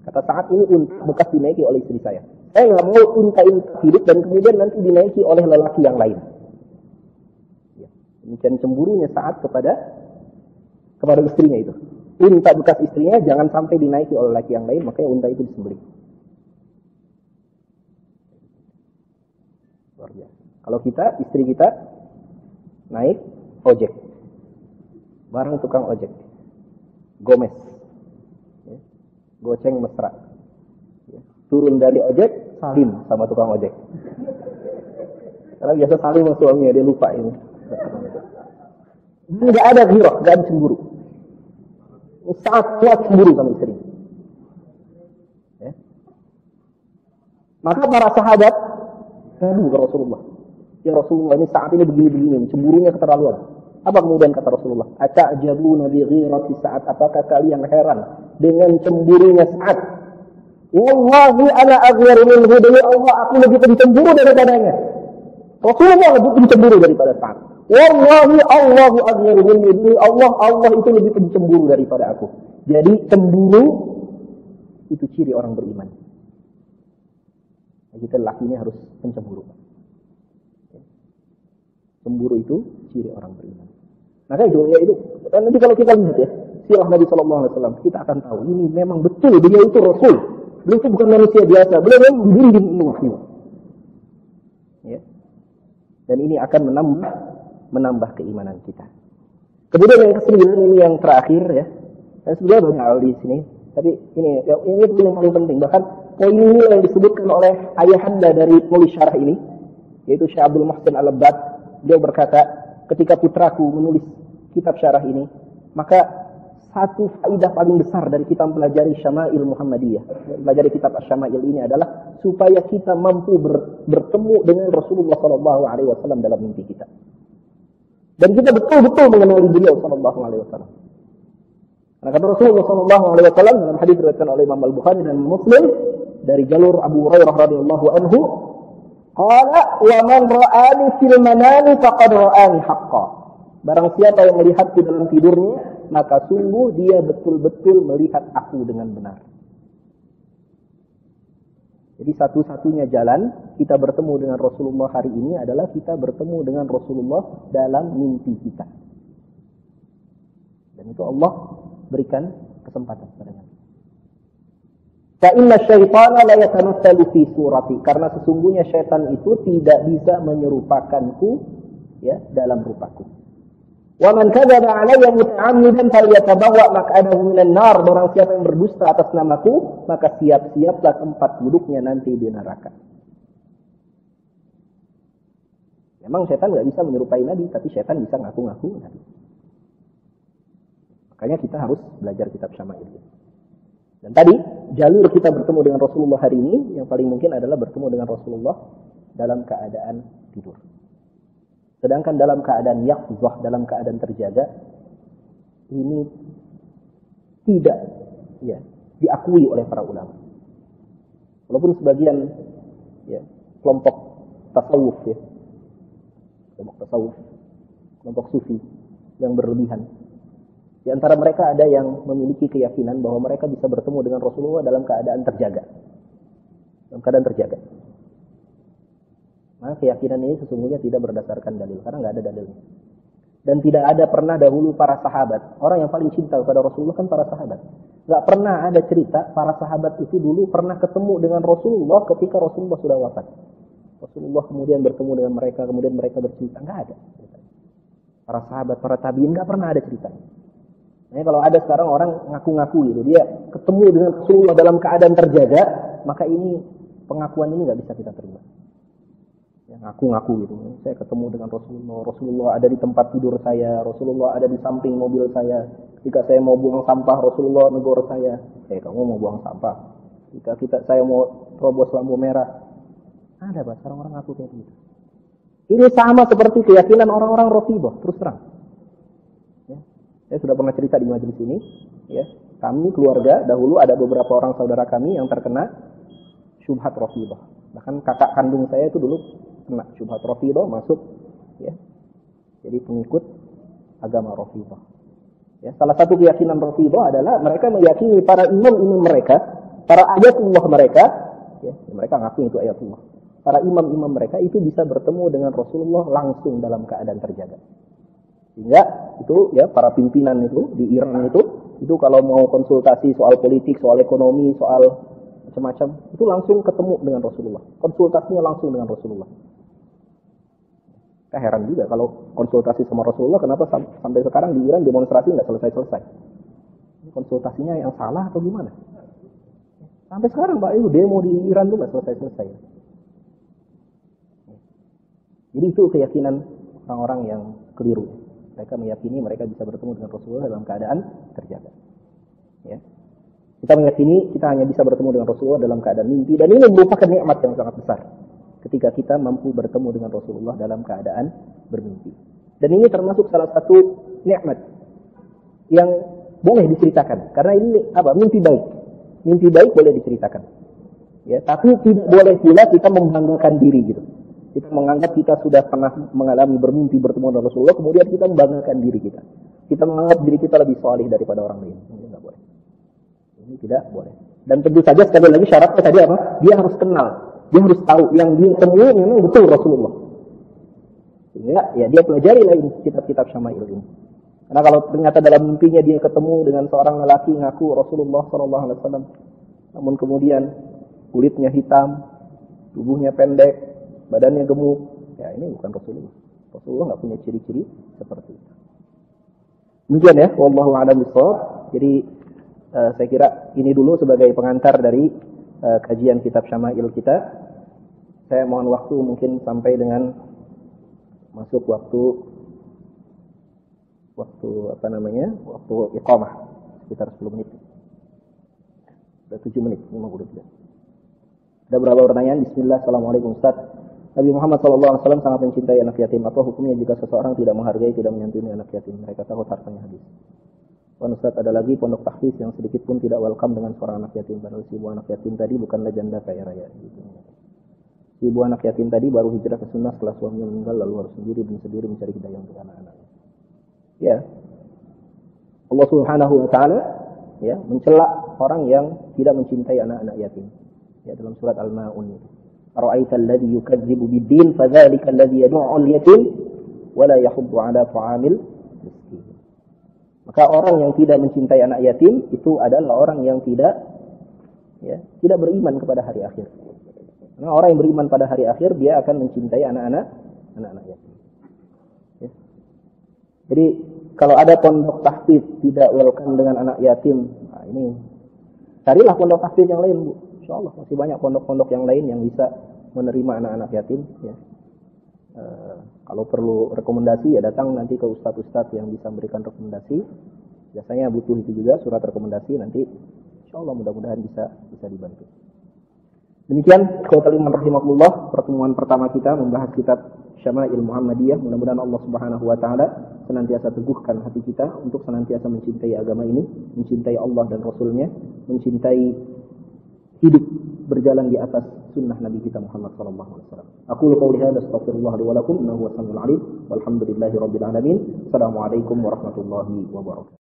Kata Sa'ad, ini unta bekas dinaiki oleh istri saya. Saya nggak mau unta ini hidup dan kemudian nanti dinaiki oleh lelaki yang lain. Ya. Demikian cemburunya Sa'ad kepada istrinya itu. Unta bekas istrinya jangan sampai dinaiki oleh laki yang lain, makanya unta itu disembelih. Luar biasa. Kalau istri kita naik ojek, bareng tukang ojek, gomes, ya, goceng mesra, ya, turun dari ojek, salim sama tukang ojek. Karena biasa salim sama suaminya, dia lupa ini. Nggak ada ghirah, nggak ada cemburu. Sangat kuat cemburu sama istri. Ya. Maka para sahabat ngadu ke Rasulullah. Ya Rasulullah, ini saat ini begini-begini, cemburunya keterlaluan. Apa kemudian kata Rasulullah? Ata'jabuna bi ghirati Sa'ad, apakah kalian heran dengan cemburunya Sa'ad? Wallahi ana aghyaru minhu, demi Allah aku lebih pencemburu daripadanya. Rasulullah lebih pencemburu daripada Sa'ad. Wallahi Allahu aghyaru minni, Allah itu lebih pencemburu daripada aku. Jadi cemburu itu ciri orang beriman. Kita laki ini harus pencemburu. Cemburu itu ciri orang beriman. Maka itu, dan nanti kalau kita lihat ya, sirah Nabi Sallallahu Alaihi Wasallam, kita akan tahu ini memang betul beliau itu Rasul. Beliau itu bukan manusia biasa. Beliau memang dibimbing ilmu wahyu. Ya. Dan ini akan menambah keimanan kita. Kemudian yang ke-9 ini yang terakhir ya. Dan sebenarnya banyak hal di sini, tapi ini yang paling penting. Bahkan poin ini yang disebutkan oleh ayahanda dari penulis syarah ini, yaitu Syekh Abdul Muhsin Al-Abbad. Dia berkata, ketika putraku menulis kitab syarah ini, maka satu faedah paling besar dari kita mempelajari Syama'il Muhammadiyah, mempelajari kitab Asy-Syama'il ini adalah supaya kita mampu bertemu dengan Rasulullah SAW dalam mimpi kita. Dan kita betul-betul mengenali beliau SAW. Karena kata Rasulullah SAW dalam hadis diriwayatkan oleh Imam Al-Bukhari dan Muslim dari jalur Abu Hurairah radhiyallahu anhu, qala wa man ra'ani fil manami faqad ra'ani haqqan. Barang siapa yang melihatku dalam tidurnya, maka sungguh dia betul-betul melihat aku dengan benar. Jadi satu-satunya jalan kita bertemu dengan Rasulullah hari ini adalah kita bertemu dengan Rasulullah dalam mimpi kita. Dan itu Allah berikan kesempatan kepadanya. Fa inna syaitana la yatamassalu fi surati, karena sesungguhnya syaitan itu tidak bisa menyerupakanku ya dalam rupaku. Wa man kadzaba 'alayya muta'ammidan falyatabawwa maq'adahu minan nar, barang siapa yang berdusta atas namaku maka siap-siaplah tempat duduknya nanti di neraka. Memang syaitan enggak bisa menyerupai nabi, tapi syaitan bisa ngaku-ngaku nabi. Makanya kita harus belajar kitab Syama'il. Dan tadi jalur kita bertemu dengan Rasulullah hari ini yang paling mungkin adalah bertemu dengan Rasulullah dalam keadaan tidur. Sedangkan dalam keadaan yaqzah, dalam keadaan terjaga, ini tidak ya diakui oleh para ulama. Walaupun sebagian ya kelompok tasawuf ya, kelompok sufi yang berlebihan. Di antara mereka ada yang memiliki keyakinan bahwa mereka bisa bertemu dengan Rasulullah dalam keadaan terjaga. Dalam keadaan terjaga. Maka keyakinan ini sesungguhnya tidak berdasarkan dalil, karena nggak ada dalilnya. Dan tidak ada pernah dahulu para sahabat, orang yang paling cinta kepada Rasulullah kan para sahabat. Nggak pernah ada cerita para sahabat itu dulu pernah ketemu dengan Rasulullah ketika Rasulullah sudah wafat. Rasulullah kemudian bertemu dengan mereka, kemudian mereka bercerita, nggak ada. Para sahabat, para tabi'in nggak pernah ada ceritanya. Nah, kalau ada sekarang orang ngaku-ngaku gitu, dia ketemu dengan Rasulullah dalam keadaan terjaga, maka ini pengakuan ini nggak bisa kita terima. Yang ngaku-ngaku gitu, saya ketemu dengan Rasulullah, Rasulullah ada di tempat tidur saya, Rasulullah ada di samping mobil saya, ketika saya mau buang sampah, Rasulullah negor saya, kamu mau buang sampah, ketika saya mau terobos lampu merah, ada Pak, orang-orang ngaku kayak gitu. Ini sama seperti keyakinan orang-orang Rafidhah, terus terang. Ya. Saya sudah pernah cerita di majelis ini, ya, kami keluarga dahulu ada beberapa orang saudara kami yang terkena syubhat Rafidhah. Bahkan kakak kandung saya itu dulu kena syubhat Rafidhah, masuk ya jadi pengikut agama Rafidhah. Ya, salah satu keyakinan Rafidhah adalah mereka meyakini para imam-imam mereka, para ayatullah mereka, ya, mereka ngaku itu ayatullah. Para imam-imam mereka itu bisa bertemu dengan Rasulullah langsung dalam keadaan terjaga. Sehingga itu ya para pimpinan itu di Iran itu kalau mau konsultasi soal politik, soal ekonomi, soal macam-macam, itu langsung ketemu dengan Rasulullah. Konsultasinya langsung dengan Rasulullah. Saya heran juga kalau konsultasi sama Rasulullah, kenapa sampai sekarang di Iran demonstrasi nggak selesai-selesai. Konsultasinya yang salah atau gimana? Sampai sekarang Pak, itu demo di Iran tuh nggak selesai-selesai. Jadi itu keyakinan orang-orang yang keliru. Mereka meyakini mereka bisa bertemu dengan Rasulullah dalam keadaan terjaga. Ya. Kita meyakini kita hanya bisa bertemu dengan Rasulullah dalam keadaan mimpi, dan ini merupakan nikmat yang sangat besar ketika kita mampu bertemu dengan Rasulullah dalam keadaan bermimpi. Dan ini termasuk salah satu nikmat yang boleh diceritakan, karena ini mimpi baik. Mimpi baik boleh diceritakan. Ya, tapi tidak boleh pula kita membanggakan diri gitu. Kita menganggap kita sudah pernah mengalami bermimpi bertemu dengan Rasulullah, kemudian kita membanggakan diri kita. Kita menganggap diri kita lebih saleh daripada orang lain. Ini tidak boleh. Dan tentu saja sekali lagi syaratnya tadi apa? Dia harus kenal Dia harus tahu yang dia temui memang betul Rasulullah. Ya dia pelajari lagi kitab-kitab Syama'il ini. Karena kalau ternyata dalam mimpinya dia ketemu dengan seorang lelaki ngaku Rasulullah SAW, namun kemudian kulitnya hitam, tubuhnya pendek, badannya gemuk, ya ini bukan Rasulullah. Rasulullah nggak punya ciri-ciri seperti itu. Demikian ya, wallahu a'lam bishawab. Jadi saya kira ini dulu sebagai pengantar dari kajian kitab Syama'il kita. Saya mohon waktu mungkin sampai dengan masuk waktu iqamah sekitar 10 menit. Sudah 7 menit, 53. Ada beberapa pertanyaan. Bismillah, assalamualaikum Ustaz. Nabi Muhammad SAW sangat mencintai anak yatim. Apa hukumnya jika seseorang tidak menghargai, tidak menyantuni anak yatim? Mereka tahu hartanya habis. Ustaz, ada lagi pondok tahfiz yang sedikit pun tidak welcome dengan seorang anak yatim. Padahal si ibu anak yatim tadi bukanlah janda kaya raya. Gitu. Si ibu anak yatim tadi baru hijrah ke sunnah setelah suaminya meninggal, lalu harus sendiri mencari hidayah untuk anak-anaknya. Ya, Allah Subhanahu Wa Taala ya mencela orang yang tidak mencintai anak-anak yatim. Ya, dalam surat Al-Ma'un itu. Ara'aital ladzi yukadzibu bid-din fadzalikal ladzi yad'u al-yatim wa la yahuddu 'ala ta'amil miskin. Maka orang yang tidak mencintai anak yatim itu adalah orang yang tidak beriman kepada hari akhir. Karena orang yang beriman pada hari akhir dia akan mencintai anak-anak yatim. Ya. Jadi kalau ada pondok tahfiz tidak welcome dengan anak yatim, nah ini carilah pondok tahfiz yang lain, Bu. Insyaallah masih banyak pondok-pondok yang lain yang bisa menerima anak-anak yatim. Ya. Kalau perlu rekomendasi ya datang nanti ke ustadz-ustadz yang bisa memberikan rekomendasi. Biasanya butuh itu juga surat rekomendasi, nanti insyaallah mudah-mudahan bisa dibantu. Demikian ikhwatal iman rahimakumullah, pertemuan pertama kita membahas kitab Syama'il Muhammadiyah. Mudah-mudahan Allah Subhanahu wa taala senantiasa teguhkan hati kita untuk senantiasa mencintai agama ini, mencintai Allah dan Rasul-Nya, mencintai hidup berjalan di atas sunnah Nabi kita Muhammad sallallahu alaihi wasallam. Aku qouli hadza astaghfirullah li wa lakum innahu huwas samiul alim. Walhamdulillahirabbil alamin. Assalamualaikum warahmatullahi wabarakatuh.